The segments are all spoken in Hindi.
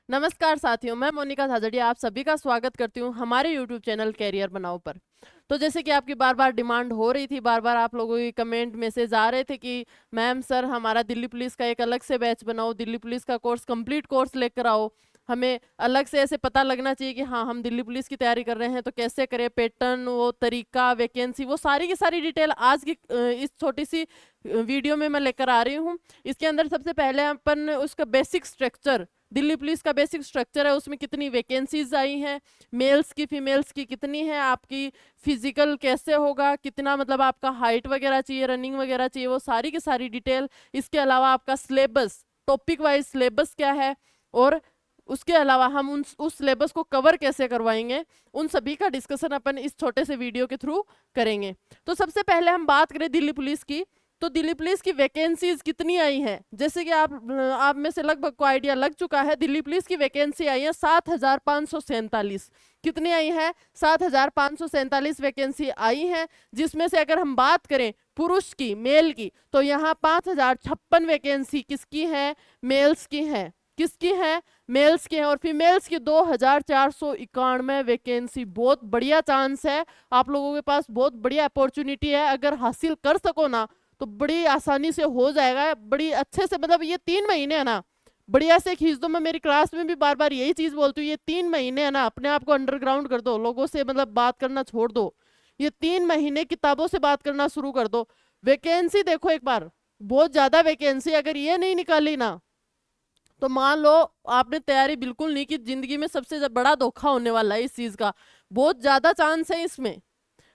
नमस्कार साथियों, मैं मोनिका झाझड़िया आप सभी का स्वागत करती हूँ हमारे YouTube चैनल कैरियर बनाओ पर। तो जैसे कि आपकी बार बार डिमांड हो रही थी, बार बार आप लोगों की कमेंट मैसेज आ रहे थे कि मैम सर हमारा दिल्ली पुलिस का एक अलग से बैच बनाओ, दिल्ली पुलिस का कोर्स कंप्लीट कोर्स लेकर आओ, हमें अलग से ऐसे पता लगना चाहिए कि हाँ हम दिल्ली पुलिस की तैयारी कर रहे हैं तो कैसे करें, पैटर्न, वो तरीका, वैकेंसी, वो सारी की सारी डिटेल आज की इस छोटी सी वीडियो में मैं लेकर आ रही हूँ। इसके अंदर सबसे पहले अपन उसका बेसिक स्ट्रक्चर, दिल्ली पुलिस का बेसिक स्ट्रक्चर है, उसमें कितनी वैकेंसीज आई हैं, मेल्स की फीमेल्स की कितनी है, आपकी फिजिकल कैसे होगा, कितना मतलब आपका हाइट वगैरह चाहिए, रनिंग वगैरह चाहिए, वो सारी की सारी डिटेल। इसके अलावा आपका सिलेबस, टॉपिक वाइज सिलेबस क्या है, और उसके अलावा हम उस सिलेबस को कवर कैसे करवाएंगे, उन सभी का डिस्कशन अपन इस छोटे से वीडियो के थ्रू करेंगे। तो सबसे पहले हम बात करें दिल्ली पुलिस की, तो दिल्ली पुलिस की वैकेंसीज कितनी आई हैं। जैसे कि आप में से लगभग को आइडिया लग चुका है, दिल्ली पुलिस की वैकेंसी आई है 7,547। कितनी आई है? 7,547 वैकेंसी आई है, जिसमें से अगर हम बात करें पुरुष की, मेल की, तो यहाँ 5,056 वैकेंसी किसकी है? मेल्स की है। किसकी है? मेल्स की है। और फीमेल्स की 2,491 वैकेंसी। बहुत बढ़िया चांस है, आप लोगों के पास बहुत बढ़िया अपॉर्चुनिटी है, अगर हासिल कर सको ना तो बड़ी आसानी से हो जाएगा, बड़ी अच्छे से। मतलब ये 3 महीने है ना, बढ़िया से खींच दो। मैं मेरी क्लास में भी बार बार यही चीज बोलती हूँ, ये 3 महीने है ना, अपने आप को अंडरग्राउंड कर दो, लोगों से मतलब बात करना छोड़ दो, ये 3 महीने किताबों से बात करना शुरू कर दो। वैकेंसी देखो एक बार, बहुत ज्यादा वैकेंसी। अगर ये नहीं निकाली ना तो मान लो आपने तैयारी बिल्कुल नहीं की, जिंदगी में सबसे बड़ा धोखा होने वाला है इस चीज का। बहुत ज्यादा चांस है इसमें।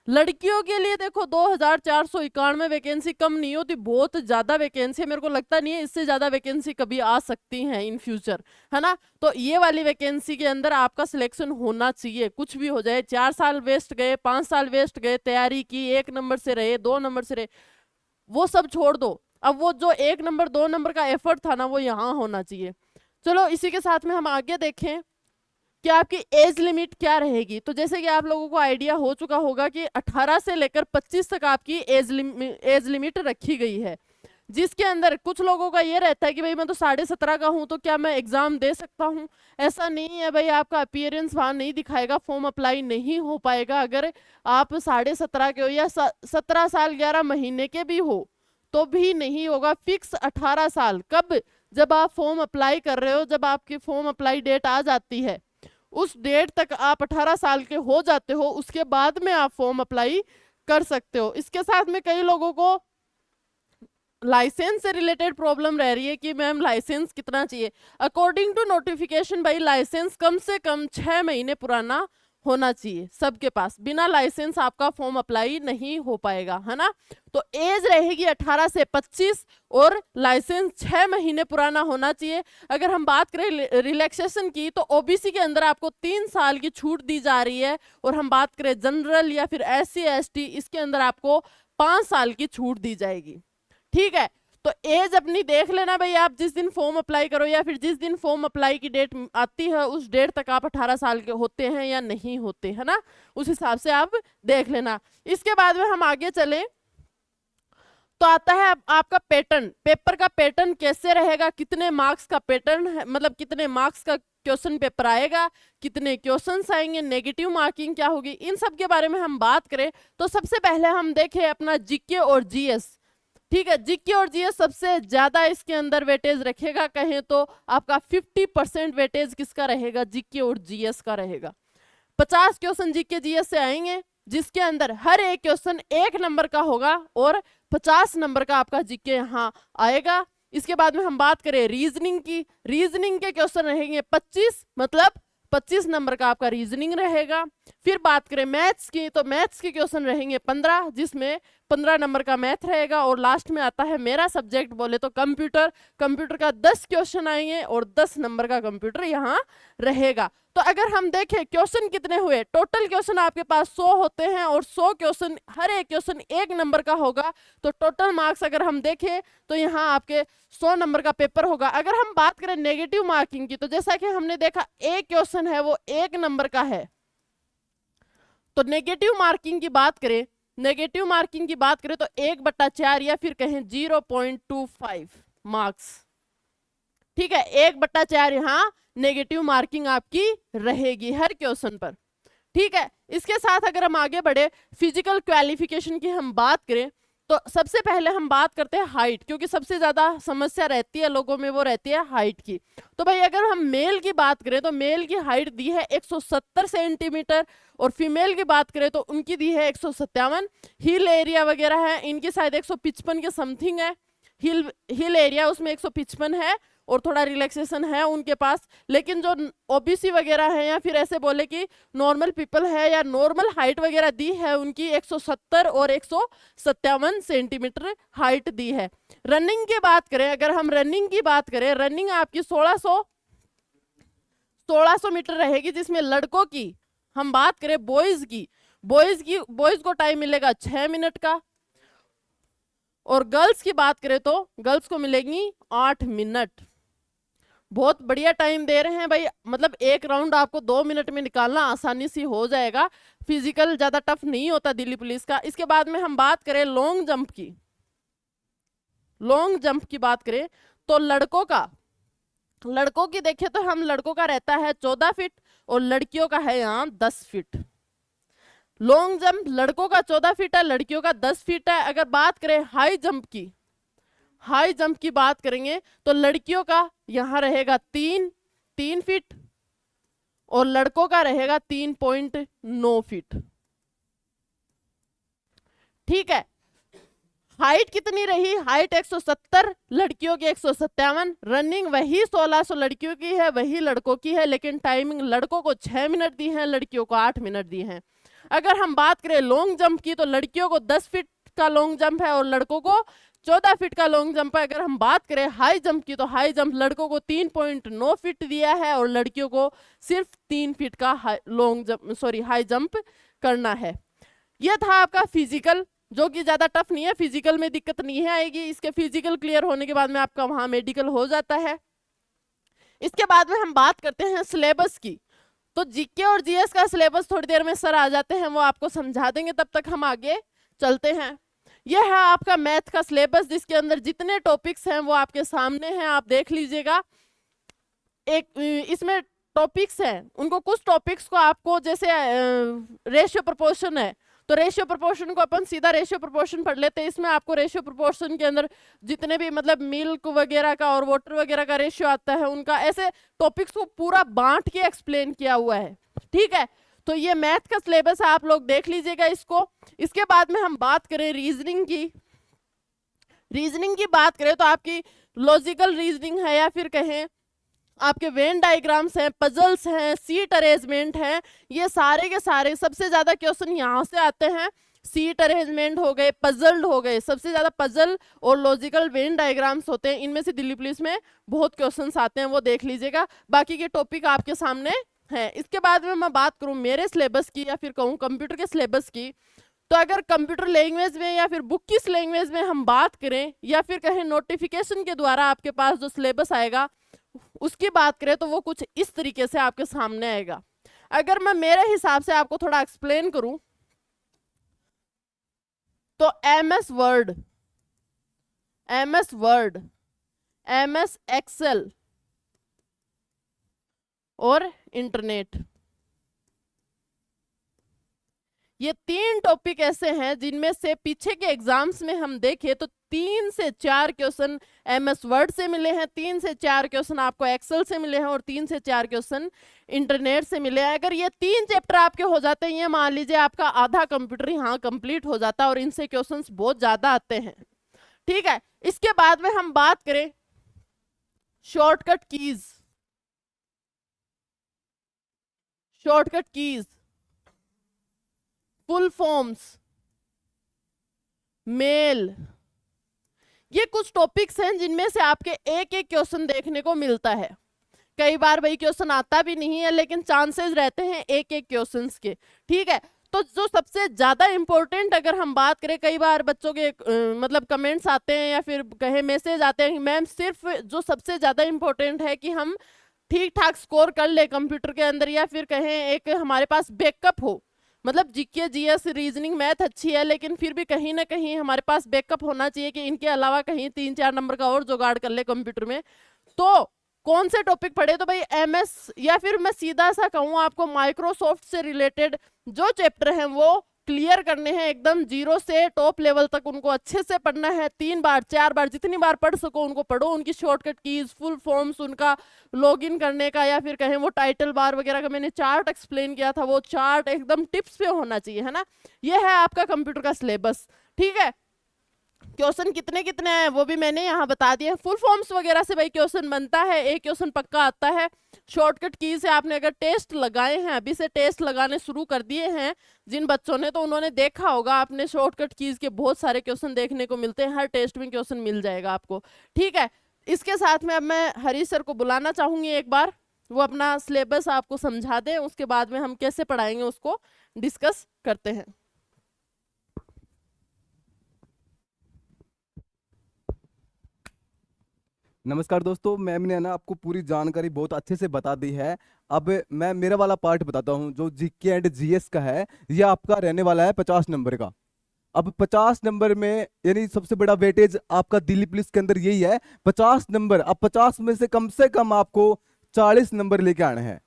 लड़कियों के लिए देखो 2,491 वैकेंसी कम नहीं होती, बहुत ज्यादा वैकेंसी है। मेरे को लगता नहीं है इससे ज्यादा वैकेंसी कभी आ सकती है इन फ्यूचर, है ना। तो ये वाली वैकेंसी के अंदर आपका सिलेक्शन होना चाहिए, कुछ भी हो जाए। 4 साल वेस्ट गए, 5 साल वेस्ट गए, तैयारी की, 1 नंबर से रहे, 2 नंबर से रहे, वो सब छोड़ दो। अब वो जो 1 नंबर 2 नंबर का एफर्ट था ना, वो यहाँ होना चाहिए। चलो इसी के साथ में हम आगे देखें कि आपकी एज लिमिट क्या रहेगी। तो जैसे कि आप लोगों को आइडिया हो चुका होगा कि 18 से लेकर 25 तक आपकी एज लिमिट रखी गई है, जिसके अंदर कुछ लोगों का ये रहता है कि भाई मैं तो 17.5 का हूं, तो क्या मैं एग्जाम दे सकता हूं? ऐसा नहीं है भाई, आपका अपीयरेंस वहां नहीं दिखाएगा, फॉर्म अप्लाई नहीं हो पाएगा। अगर आप 17.5 के हो या 17 साल 11 महीने के भी हो तो भी नहीं होगा। फिक्स 18 साल। कब? जब आप फॉर्म अप्लाई कर रहे हो, जब आपकी फॉर्म अप्लाई डेट आ जाती है, उस डेट तक आप 18 साल के हो जाते हो, उसके बाद में आप फॉर्म अप्लाई कर सकते हो। इसके साथ में कई लोगों को लाइसेंस से रिलेटेड प्रॉब्लम रह रही है कि मैम लाइसेंस कितना चाहिए। अकॉर्डिंग टू नोटिफिकेशन भाई लाइसेंस कम से कम 6 महीने पुराना होना चाहिए सबके पास, बिना लाइसेंस आपका फॉर्म अप्लाई नहीं हो पाएगा, है ना। तो एज रहेगी 18 से 25 और लाइसेंस 6 महीने पुराना होना चाहिए। अगर हम बात करें रिलैक्सेशन की, तो ओबीसी के अंदर आपको 3 साल की छूट दी जा रही है, और हम बात करें जनरल या फिर SC ST, इसके अंदर आपको 5 साल की छूट दी जाएगी। ठीक है, तो एज अपनी देख लेना भाई, आप जिस दिन फॉर्म अप्लाई करो या फिर जिस दिन फॉर्म अप्लाई की डेट आती है, उस डेट तक आप 18 साल के होते हैं या नहीं होते, है ना, उस हिसाब से आप देख लेना। इसके बाद में हम आगे चले तो आता है आपका पैटर्न। पेपर का पैटर्न कैसे रहेगा, कितने मार्क्स का पैटर्न है, मतलब कितने मार्क्स का क्वेश्चन पेपर आएगा, कितने क्वेश्चंस आएंगे, नेगेटिव मार्किंग क्या होगी, इन सब के बारे में हम बात करें तो सबसे पहले हम देखें अपना जीके और जीएस। ठीक है, जीके और जीएस सबसे ज्यादा इसके अंदर वेटेज रखेगा, कहें तो आपका 50% वेटेज किसका रहेगा? जीके और जीएस का रहेगा। 50 क्वेश्चन जीके जीएस से आएंगे, जिसके अंदर हर एक क्वेश्चन 1 नंबर का होगा और 50 नंबर का आपका जीके यहाँ आएगा। इसके बाद में हम बात करें रीजनिंग की, रीजनिंग के क्वेश्चन रहेंगे 25, मतलब 25 नंबर का आपका रीजनिंग रहेगा। फिर बात करें मैथ्स की, तो मैथ्स के क्वेश्चन रहेंगे 15, जिसमें 15 नंबर का मैथ रहेगा। और लास्ट में आता है मेरा सब्जेक्ट बोले तो कंप्यूटर, कंप्यूटर का 10 क्वेश्चन आएंगे और 10 नंबर का कंप्यूटर यहाँ रहेगा। तो अगर हम देखें क्वेश्चन कितने हुए, टोटल क्वेश्चन आपके पास 100 होते हैं और 100 क्वेश्चन, हर एक क्वेश्चन 1 नंबर का होगा, तो टोटल मार्क्स अगर हम देखें तो यहाँ आपके 100 नंबर का पेपर होगा। अगर हम बात करें नेगेटिव मार्किंग की, तो जैसा कि हमने देखा एक क्वेश्चन है वो 1 नंबर का है, तो नेगेटिव मार्किंग की बात करें, नेगेटिव मार्किंग की बात करें तो 1/4 या फिर कहें 0.25 मार्क्स। ठीक है, 1/4 यहाँ नेगेटिव मार्किंग आपकी रहेगी हर क्वेश्चन पर। ठीक है, इसके साथ अगर हम आगे बढ़े, फिजिकल क्वालिफिकेशन की हम बात करें तो सबसे पहले हम बात करते हैं हाइट, क्योंकि सबसे ज्यादा समस्या रहती है लोगों में, वो रहती है हाइट की। तो भाई अगर हम मेल की बात करें तो मेल की हाइट दी है 170 सेंटीमीटर, और फीमेल की बात करें तो उनकी दी है 157। हिल एरिया वगैरह है इनकी शायद 155 के समथिंग है, हिल एरिया उसमें 155 है, और थोड़ा रिलैक्सेशन है उनके पास। लेकिन जो ओबीसी वगैरह है या फिर ऐसे बोले कि नॉर्मल पीपल है या नॉर्मल हाइट वगैरह दी है, उनकी 170 और 157 सेंटीमीटर हाइट दी है। रनिंग की बात करें, अगर हम रनिंग की बात करें, रनिंग आपकी 1600 मीटर रहेगी, जिसमें लड़कों की हम बात करें बॉयज की, बॉयज को टाइम मिलेगा 6 मिनट का, और गर्ल्स की बात करें तो गर्ल्स को मिलेगी 8 मिनट। बहुत बढ़िया टाइम दे रहे हैं भाई, मतलब एक राउंड आपको 2 मिनट में निकालना आसानी से हो जाएगा। फिजिकल ज्यादा टफ नहीं होता दिल्ली पुलिस का। इसके बाद में हम बात करें लॉन्ग जंप की, लॉन्ग जंप की बात करें तो लड़कों की देखें तो हम लड़कों का रहता है 14 फीट और लड़कियों का है यहाँ 10 फीट। लॉन्ग जंप लड़कों का 14 फीट है, लड़कियों का 10 फीट है। अगर बात करें हाई जंप की बात करेंगे तो लड़कियों का यहां रहेगा 3 फीट और लड़कों का रहेगा 3.9 फीट। ठीक है, हाइट कितनी रही? हाइट 170, लड़कियों की 157। रनिंग वही 1600 लड़कियों की है, वही लड़कों की है, लेकिन टाइमिंग लड़कों को 6 मिनट दी है, लड़कियों को 8 मिनट दी है। अगर हम बात करें लॉन्ग जंप की तो लड़कियों को 10 फीट का लॉन्ग जंप है और लड़कों को 14 फीट का लॉन्ग जंप है। अगर हम बात करें हाई जंप की तो हाई जंप लड़कों को 3.9 फीट दिया है और लड़कियों को सिर्फ 3 फीट का हाई जंप करना है। यह था आपका फिजिकल, जो कि ज्यादा टफ नहीं है, फिजिकल में दिक्कत नहीं है आएगी। इसके फिजिकल क्लियर होने के बाद में आपका वहां मेडिकल हो जाता है। इसके बाद में हम बात करते हैं सिलेबस की। तो जीके और जीएस का सिलेबस थोड़ी देर में सर आ जाते हैं, वो आपको समझा देंगे, तब तक हम आगे चलते हैं। यह है आपका मैथ का सिलेबस, जिसके अंदर जितने टॉपिक्स हैं वो आपके सामने हैं, आप देख लीजिएगा। एक इसमें टॉपिक्स हैं, उनको कुछ टॉपिक्स को आपको जैसे रेशियो प्रोपोर्शन है तो रेशियो प्रोपोर्शन को अपन सीधा रेशियो प्रोपोर्शन पढ़ लेते हैं। इसमें आपको रेशियो प्रोपोर्शन के अंदर जितने भी मतलब मिल्क वगैरह का और वाटर वगैरह का रेशियो आता है, उनका ऐसे टॉपिक्स को पूरा बांट के एक्सप्लेन किया हुआ है। ठीक है, तो ये मैथ का सिलेबस है, आप लोग देख लीजिएगा इसको। इसके बाद में हम बात करें रीजनिंग की बात करें तो आपकी लॉजिकल रीजनिंग है या फिर कहें आपके वेन डायग्राम्स हैं, पजल्स हैं, सीट अरेंजमेंट है, ये सारे के सारे सबसे ज्यादा क्वेश्चन यहाँ से आते हैं। सीट अरेंजमेंट हो गए, पजल्ड हो गए, सबसे ज्यादा पजल और लॉजिकल वेन डायग्राम्स होते हैं। इनमें से दिल्ली पुलिस में बहुत क्वेश्चंस आते हैं, वो देख लीजिएगा। बाकी के टॉपिक आपके सामने है। इसके बाद में मैं बात करूं मेरे सिलेबस की या फिर कहूं कंप्यूटर के सिलेबस की, तो अगर कंप्यूटर लैंग्वेज में या फिर बुक की लैंग्वेज में हम बात करें या फिर कहें नोटिफिकेशन के द्वारा आपके पास जो सिलेबस आएगा उसकी बात करें तो वो कुछ इस तरीके से आपके सामने आएगा। अगर मैं मेरे हिसाब से आपको थोड़ा एक्सप्लेन करूं तो एमएस वर्ड, एमएस एक्सेल और इंटरनेट, ये 3 टॉपिक ऐसे हैं जिनमें से पीछे के एग्जाम्स में हम देखें तो 3 से 4 क्वेश्चन एमएस वर्ड से मिले हैं, 3 से 4 क्वेश्चन आपको एक्सेल से मिले हैं और 3 से 4 क्वेश्चन इंटरनेट से मिले हैं। अगर ये 3 चैप्टर आपके हो जाते हैं, ये मान लीजिए आपका आधा कंप्यूटर यहाँ कंप्लीट हो जाता है, और इनसे क्वेश्चंस बहुत ज्यादा आते हैं। ठीक है, इसके बाद में हम बात करें shortcut keys, full forms, mail, ये कुछ टॉपिक्स हैं जिनमें से आपके एक एक क्वेश्चन देखने को मिलता है। कई बार वही क्वेश्चन आता भी नहीं है, लेकिन चांसेस रहते हैं एक एक क्वेश्चंस के। ठीक है, तो जो सबसे ज्यादा इंपॉर्टेंट अगर हम बात करें, कई बार बच्चों के मतलब कमेंट्स आते हैं या फिर कहे मैसेज आते हैं कि मैम सिर्फ जो सबसे ज्यादा इंपॉर्टेंट है कि हम ठीक ठाक स्कोर कर ले कंप्यूटर के अंदर, या फिर कहें एक हमारे पास बैकअप हो, मतलब जीके जीएस रीजनिंग मैथ अच्छी है लेकिन फिर भी कहीं ना कहीं हमारे पास बैकअप होना चाहिए कि इनके अलावा कहीं 3-4 नंबर का और जुगाड़ कर ले कंप्यूटर में। तो कौन से टॉपिक पढ़े, तो भाई एमएस, या फिर मैं सीधा सा कहूँ आपको माइक्रोसॉफ्ट से रिलेटेड जो चैप्टर हैं वो क्लियर करने हैं एकदम, जीरो से टॉप लेवल तक उनको अच्छे से पढ़ना है। 3 बार 4 बार जितनी बार पढ़ सको उनको पढ़ो, उनकी शॉर्टकट कीज, फुल फॉर्म्स, उनका लॉगिन करने का, या फिर कहें वो टाइटल बार वगैरह का मैंने चार्ट एक्सप्लेन किया था, वो चार्ट एकदम टिप्स पे होना चाहिए, है ना। ये है आपका कंप्यूटर का सिलेबस, ठीक है। क्वेश्चन कितने कितने हैं वो भी मैंने यहाँ बता दिया। फुल फॉर्म्स वगैरह से भाई क्वेश्चन बनता है, एक क्वेश्चन पक्का आता है। शॉर्टकट की से आपने अगर टेस्ट लगाए हैं, अभी से टेस्ट लगाने शुरू कर दिए हैं जिन बच्चों ने, तो उन्होंने देखा होगा आपने शॉर्टकट कीज के बहुत सारे क्वेश्चन देखने को मिलते हैं, हर टेस्ट में क्वेश्चन मिल जाएगा आपको, ठीक है। इसके साथ में अब मैं हरीश सर को बुलाना चाहूंगी एक बार, वो अपना सिलेबस आपको समझा दें, उसके बाद में हम कैसे पढ़ाएंगे उसको डिस्कस करते हैं। नमस्कार दोस्तों, मैम ने ना आपको पूरी जानकारी बहुत अच्छे से बता दी है। अब मैं मेरा वाला पार्ट बताता हूँ जो जीके एंड जीएस का है। ये आपका रहने वाला है 50 नंबर का। अब 50 नंबर में यानी सबसे बड़ा वेटेज आपका दिल्ली पुलिस के अंदर यही है, 50 नंबर। अब 50 में से कम आपको 40 नंबर लेके आने हैं।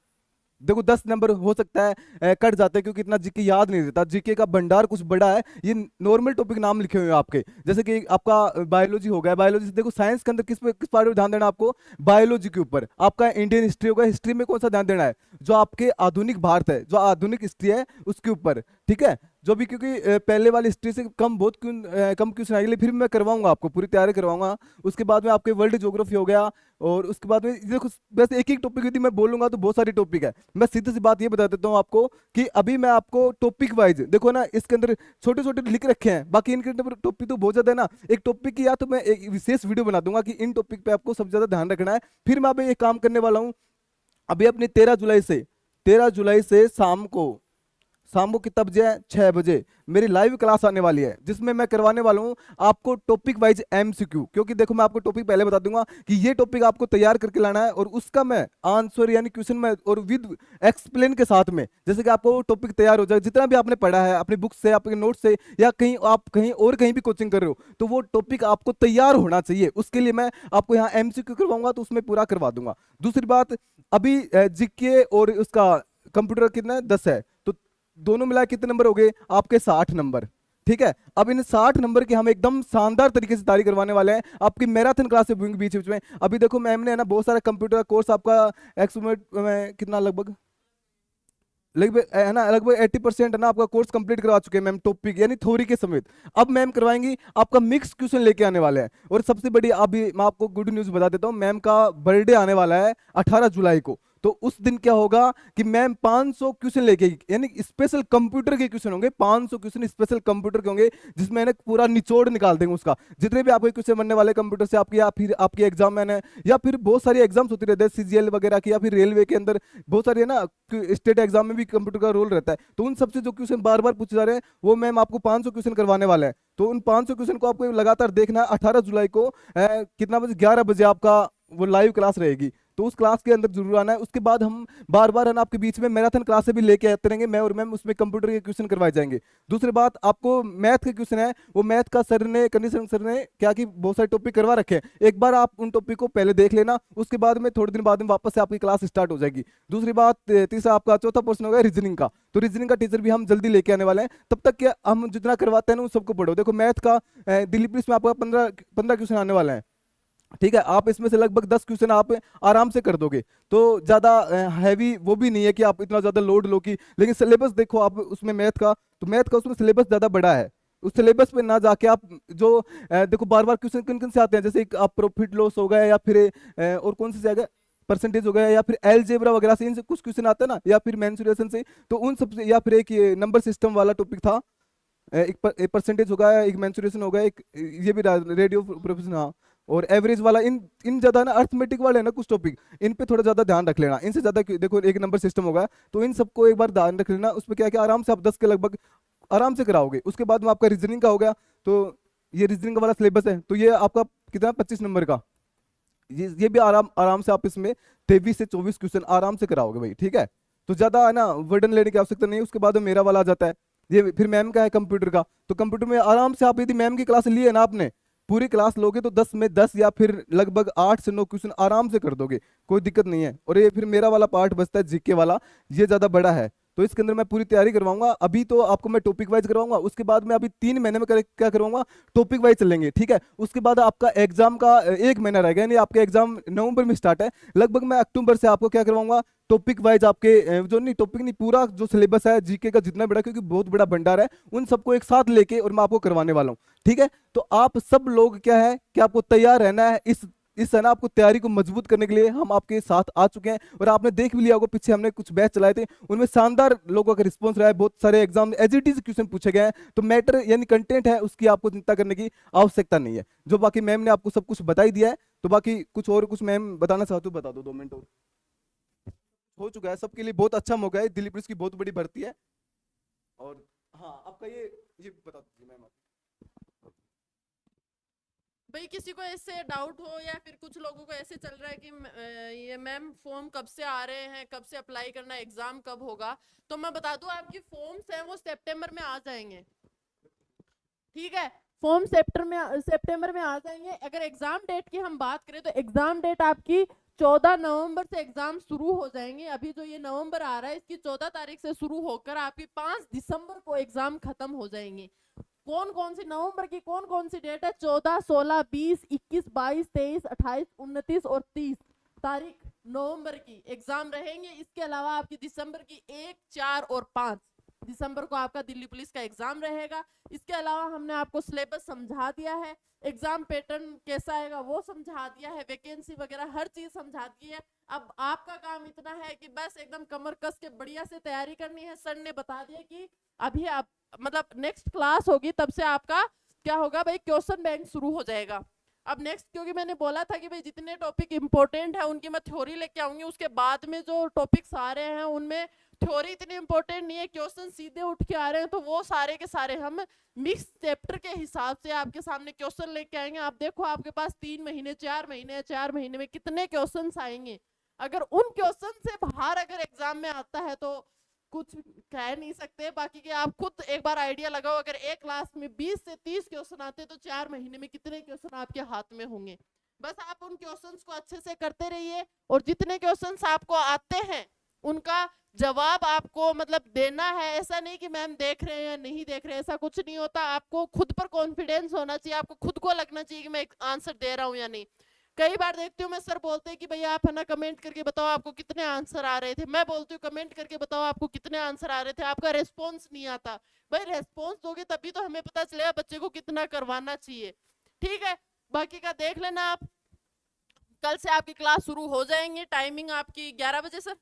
देखो 10 नंबर हो सकता है कट जाते हैं क्योंकि इतना जीके याद नहीं रहता, जीके का भंडार कुछ बड़ा है। ये नॉर्मल टॉपिक नाम लिखे हुए हैं आपके, जैसे कि आपका बायोलॉजी हो गया। बायोलॉजी से देखो साइंस के अंदर किस बारे में ध्यान देना है आपको, बायोलॉजी के ऊपर। आपका इंडियन हिस्ट्री होगा, हिस्ट्री में कौन सा ध्यान देना है, जो आपके आधुनिक भारत है, जो आधुनिक हिस्ट्री है उसके ऊपर, ठीक है। जो भी क्योंकि पहले वाली हिस्ट्री से कम बहुत कम क्वेश्चन आएंगे, फिर मैं करवाऊंगा आपको, पूरी तैयारी करवाऊंगा। उसके बाद में आपके वर्ल्ड ज्योग्राफी हो गया, और उसके बाद में देखो वैसे एक एक टॉपिक यदि मैं बोलूंगा तो बहुत सारी टॉपिक है। मैं सीधी सी बात ये बता देता हूँ आपको कि अभी मैं आपको टॉपिक वाइज देखो ना, इसके अंदर छोटे छोटे लिख रखे हैं, बाकी इनके टॉपिक तो बहुत ज्यादा है ना। एक टॉपिक की या तो मैं एक विशेष वीडियो बना दूंगा कि इन टॉपिक पे आपको सबसे ज्यादा ध्यान रखना है। फिर मैं अभी एक काम करने वाला हूँ, अभी अपनी 13 जुलाई से शाम को कितना बजे है, 6 बजे मेरी लाइव क्लास आने वाली है, जिसमें मैं करवाने वाला हूं आपको टॉपिक वाइज एमसीक्यू। क्योंकि देखो मैं आपको टॉपिक पहले बता दूंगा कि ये टॉपिक आपको तैयार करके लाना है, और उसका मैं आंसर यानी क्वेश्चन में और विद एक्सप्लेन के साथ में, जैसे कि आपको टॉपिक तैयार हो जाए, जितना भी आपने पढ़ा है अपनी बुक से, आपके नोट से, या कहीं आप कहीं भी कोचिंग कर रहे हो, तो वो टॉपिक आपको तैयार होना चाहिए। उसके लिए मैं आपको यहाँ एमसीक्यू करवाऊंगा, तो उसमें पूरा करवा दूंगा। दूसरी बात, अभी जीके और उसका कंप्यूटर कितना है, 10 है, तो दोनों मिला कितने नंबर हो गए आपके, 60 नंबर, ठीक है। अब इन 60 नंबर की हम एकदम शानदार तरीके से तैयारी करवाने वाले हैं। आपकी मैराथन क्लास होंगी बीच बीच में। अभी देखो मैम ने है ना बहुत सारा कंप्यूटर कोर्स आपका एक्समेट में कितना लगभग लगभग है ना, लगभग 80% है ना आपका कोर्स कंप्लीट करवा चुके हैं मैम, टॉपिक यानी थ्योरी के समेत। अब मैम करवाएंगी आपका मिक्स क्वेश्चन लेके आने वाले हैं। और सबसे बड़ी अभी मैं आपको गुड न्यूज बता देता हूँ, मैम का बर्थडे आने वाला है 18 जुलाई को। तो उस दिन क्या होगा कि मैम 500 क्वेश्चन लेके, यानी स्पेशल कंप्यूटर के क्वेश्चन होंगे, 500 क्वेश्चन स्पेशल कंप्यूटर के होंगे, जिसमें ना पूरा निचोड़ निकाल देंगे उसका। जितने भी आपके क्वेश्चन बनने वाले कंप्यूटर से आपकी, या फिर आपकी एग्जाम में है, या फिर बहुत सारी एग्जाम्स होती रहती है सीजीएल वगैरह की, या फिर रेलवे के अंदर बहुत सारी है ना स्टेट एग्जाम में भी कंप्यूटर का रोल रहता है। तो उन सबसे जो क्वेश्चन बार बार पूछे जा रहे हैं, वो मैम आपको 500 क्वेश्चन करवाने वाले हैं। तो उन 500 क्वेश्चन को आपको लगातार देखना है। 18 जुलाई को कितना बजे, 11 बजे आपका वो लाइव क्लास रहेगी, तो उस क्लास के अंदर जरूर आना है। उसके बाद हम बार बार है ना आपके बीच में मैराथन क्लास भी लेके आते रहेंगे, मैं और मैम, उसमें कंप्यूटर के क्वेश्चन करवाए जाएंगे। दूसरी बात, आपको मैथ के क्वेश्चन है, वो मैथ का कंडीशन सर ने क्या कि बहुत सारे टॉपिक करवा रखे हैं, एक बार आप उन टॉपिक को पहले देख लेना। उसके बाद में थोड़े दिन बाद में वापस से आपकी क्लास स्टार्ट हो जाएगी। दूसरी बात, तीसरा आपका चौथा पोर्शन होगा रीजनिंग का। तो रीजनिंग का टीचर भी हम जल्दी लेके आने वाले हैं। तब तक क्या हम जितना करवाते हैं ना उन सबको पढ़ो। देखो मैथ का दिल्ली पुलिस में आपका 15 क्वेश्चन आने वाला है, ठीक है। आप इसमें से लगभग 10 क्वेश्चन आप आराम से कर दोगे, तो ज्यादा हैवी वो भी नहीं है कि आप इतना ज्यादा लोड लो की। लेकिन सिलेबस देखो आप उसमें मैथ का, तो मैथ का उसमें सिलेबस ज्यादा बड़ा है। उस सिलेबस पे ना जाके आप जो देखो बार बार क्वेश्चन किन किन से आते हैं, जैसे एक आप प्रॉफिट लॉस हो गया, या फिर और कौन सी जगह परसेंटेज हो गया, या फिर एलजेब्रा वगैरह से, इनसे कुछ क्वेश्चन आते हैं ना, या फिर मेंसुरेशन से, तो उन सबसे, या फिर एक नंबर सिस्टम वाला टॉपिक था, एक परसेंटेज हो गया, एक मेंसुरेशन हो गया, एक ये भी रेडियो प्रोफेशन, हाँ, और एवरेज वाला। इन इन ज्यादा ना अर्थमेटिक वाले ना कुछ टॉपिक, इन पे थोड़ा ज्यादा ध्यान रख लेना। इनसे ज्यादा देखो एक नंबर सिस्टम होगा, तो इन सबको एक बार ध्यान रख लेना। उसमें क्या क्या आराम से आप 10 के लगभग आराम से कराओगे। उसके बाद में आपका रीजनिंग का हो गया, तो ये रीजनिंग वाला सिलेबस है, तो ये आपका कितना 25 नंबर का, ये भी आराम आराम से आप इसमें 23 से 24 क्वेश्चन आराम से कराओगे भाई, ठीक है। तो ज्यादा है ना वर्डन लेने की आवश्यकता नहीं है। उसके बाद में मेरा वाला आ जाता है, ये फिर मैम का है कंप्यूटर का। तो कंप्यूटर में आराम से आप यदि मैम की क्लास ली है ना आपने, पूरी क्लास लोगे तो 10 में 10 या फिर लगभग 8 से 9 क्वेश्चन आराम से कर दोगे, कोई दिक्कत नहीं है। और ये फिर मेरा वाला पार्ट बचता है जीके वाला, ये ज्यादा बड़ा है, तो इसके अंदर मैं पूरी तैयारी करवाऊंगा। अभी तो आपको मैं टॉपिक वाइज करवाऊंगा, उसके बाद में अभी 3 महीने में क्या करवाऊंगा, टॉपिक वाइज चलेंगे, ठीक है। उसके बाद आपका एग्जाम का 1 महीना रहेगा, यानी आपका एग्जाम नवंबर में स्टार्ट है, लगभग मैं अक्टूबर से आपको क्या करवाऊंगा, टॉपिक वाइज आपके जो नहीं टॉपिक नहीं, पूरा जो सिलेबस है जीके का जितना बड़ा, क्योंकि बहुत बड़ा भंडार है, उन सबको एक साथ लेके और मैं आपको करवाने वाला हूँ, ठीक है। तो आप सब लोग क्या है कि आपको तैयार रहना है, इस है ना, आपको तैयारी को मजबूत करने के लिए हम आपके साथ आ चुके हैं। और आपने देख भी लिया होगा, पीछे हमने कुछ बैच चलाए थे, उनमें शानदार लोगों का रिस्पांस रहा है, बहुत सारे exam as it is question पूछे गए हैं। तो मैटर यानी कंटेंट है, उसकी आपको चिंता करने की आवश्यकता नहीं है। जो बाकी मैम ने आपको सब कुछ बता ही दिया है, तो बाकी कुछ मैम बताना चाहते हो बता दो, 2 मिनट और हो चुका है। सबके लिए बहुत अच्छा मौका है, दिल्ली पुलिस की बहुत बड़ी भर्ती है। और हाँ, आपका ये बता दीजिए मैम। भाई किसी को ऐसे डाउट हो या फिर कुछ लोगों को ऐसे चल रहा है कि ये मैम फॉर्म कब से आ रहे हैं, कब से अप्लाई करना है, एग्जाम कब होगा, तो मैं बता दूं आपकी फॉर्म्स हैं वो सितंबर में आ जाएंगे, ठीक है। फॉर्म सितंबर में आ जाएंगे। अगर एग्जाम डेट की हम बात करें तो एग्जाम डेट आपकी 14 नवंबर से एग्जाम शुरू हो जाएंगे। अभी जो ये नवंबर आ रहा है इसकी 14 तारीख से शुरू होकर आपकी 5 दिसंबर को एग्जाम खत्म हो जाएंगे। कौन कौन सी नवंबर की कौन कौन सी डेट है, 14, 16, 20, 21, 22, 23, 28, 29 और 30 तारीख नवंबर की एग्जाम रहेंगे। इसके अलावा आपकी दिसंबर की 1, 4 और 5 दिसंबर को आपका दिल्ली पुलिस का एग्जाम रहेगा। इसके अलावा हमने आपको सिलेबस समझा दिया है, एग्जाम पैटर्न कैसा आएगा वो समझा दिया है, वैकेंसी वगैरह हर चीज समझा दी है। अब आपका काम इतना है कि बस एकदम कमर कस के बढ़िया से तैयारी करनी है। सर ने बता दिया कि अभी आप मतलब नेक्स्ट क्लास होगी तब से आपका क्या होगा भाई, क्वेश्चन बैंक शुरू हो जाएगा। अब नेक्स्ट, क्योंकि मैंने बोला था कि भाई जितने टॉपिक इंपॉर्टेंट है उनकी मैं थ्योरी लेके आऊंगी, उसके बाद में जो टॉपिक्स आ रहे हैं उनमें थ्योरी इतनी इंपॉर्टेंट नहीं है, क्वेश्चन सीधे उठ के आ रहे हैं, तो वो सारे के सारे हम मिक्स चैप्टर के हिसाब से आपके सामने क्वेश्चन लेके आएंगे। आप देखो आपके पास 3 महीने 4 महीने 4 महीने में कितने क्वेश्चन आएंगे। अगर उन क्वेश्चन से बाहर अगर एग्जाम में आता है तो कुछ कह नहीं सकते। बाकी कि आप खुद एक बार आइडिया लगाओ, अगर एक क्लास में 20 से 30 क्वेश्चन आते तो 4 महीने में कितने क्वेश्चन आपके हाथ में होंगे। बस आप उन क्वेश्चंस को अच्छे से करते रहिए, और जितने क्वेश्चंस आपको आते हैं उनका जवाब आपको मतलब देना है। ऐसा नहीं कि मैम देख रहे हैं या नहीं देख रहे हैं, ऐसा कुछ नहीं होता। आपको खुद पर कॉन्फिडेंस होना चाहिए, आपको खुद को लगना चाहिए कि मैं आंसर दे रहा हूँ या नहीं। कई बार देखती हूँ मैं, सर बोलते हैं कि भैया आप है ना कमेंट करके बताओ आपको कितने आंसर आ रहे थे, मैं बोलती हूँ कमेंट करके बताओ आपको कितने आंसर आ रहे थे, आपका रेस्पॉन्स नहीं आता। भाई रेस्पॉन्स दोगे तभी तो हमें पता चलेगा बच्चे को कितना करवाना चाहिए, ठीक है। बाकी का देख लेना आप। कल से आपकी क्लास शुरू हो जाएंगे, टाइमिंग आपकी 11 बजे सर,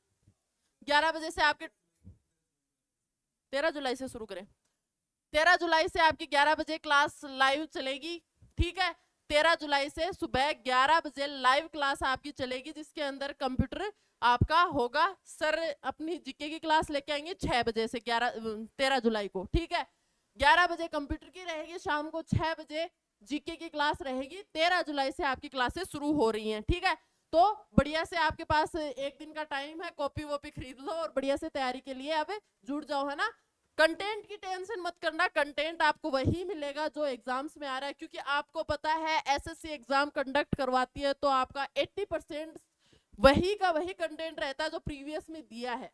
11 बजे से आपके 13 जुलाई से शुरू करें, 13 जुलाई से आपकी 11 बजे क्लास लाइव चलेगी, ठीक है। 13 जुलाई से सुबह 11 बजे लाइव क्लास आपकी चलेगी, जिसके अंदर कंप्यूटर आपका होगा। सर अपनी जीके की क्लास लेके आएंगे 6 बजे से 13 जुलाई को, ठीक है। 11 बजे कंप्यूटर की रहेगी, शाम को 6 बजे जीके की क्लास रहेगी। 13 जुलाई से आपकी क्लासेस शुरू हो रही हैं, ठीक है। तो बढ़िया से आपके पास एक दिन का टाइम है, कॉपी वॉपी खरीद लो और बढ़िया से तैयारी के लिए अब जुड़ जाओ, है ना। कंटेंट की टेंशन मत करना, कंटेंट आपको वही मिलेगा जो एग्जाम्स में आ रहा है, क्योंकि आपको पता है एसएससी एग्जाम कंडक्ट करवाती है तो आपका 80% वही का वही कंटेंट रहता है जो प्रीवियस में दिया है,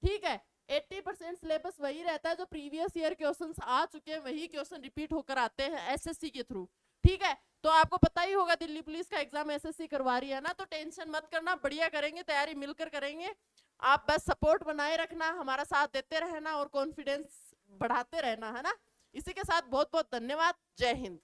ठीक है। 80% सिलेबस वही रहता है, जो प्रीवियस ईयर क्वेश्चंस आ चुके हैं वही क्वेश्चन रिपीट होकर आते हैं एसएससी के थ्रू, ठीक है। तो आपको पता ही होगा दिल्ली पुलिस का एग्जाम एसएससी करवा रही है ना, तो टेंशन मत करना, बढ़िया करेंगे, तैयारी मिलकर करेंगे। आप बस सपोर्ट बनाए रखना, हमारा साथ देते रहना और कॉन्फिडेंस बढ़ाते रहना, है ना। इसी के साथ बहुत बहुत धन्यवाद। जय हिंद।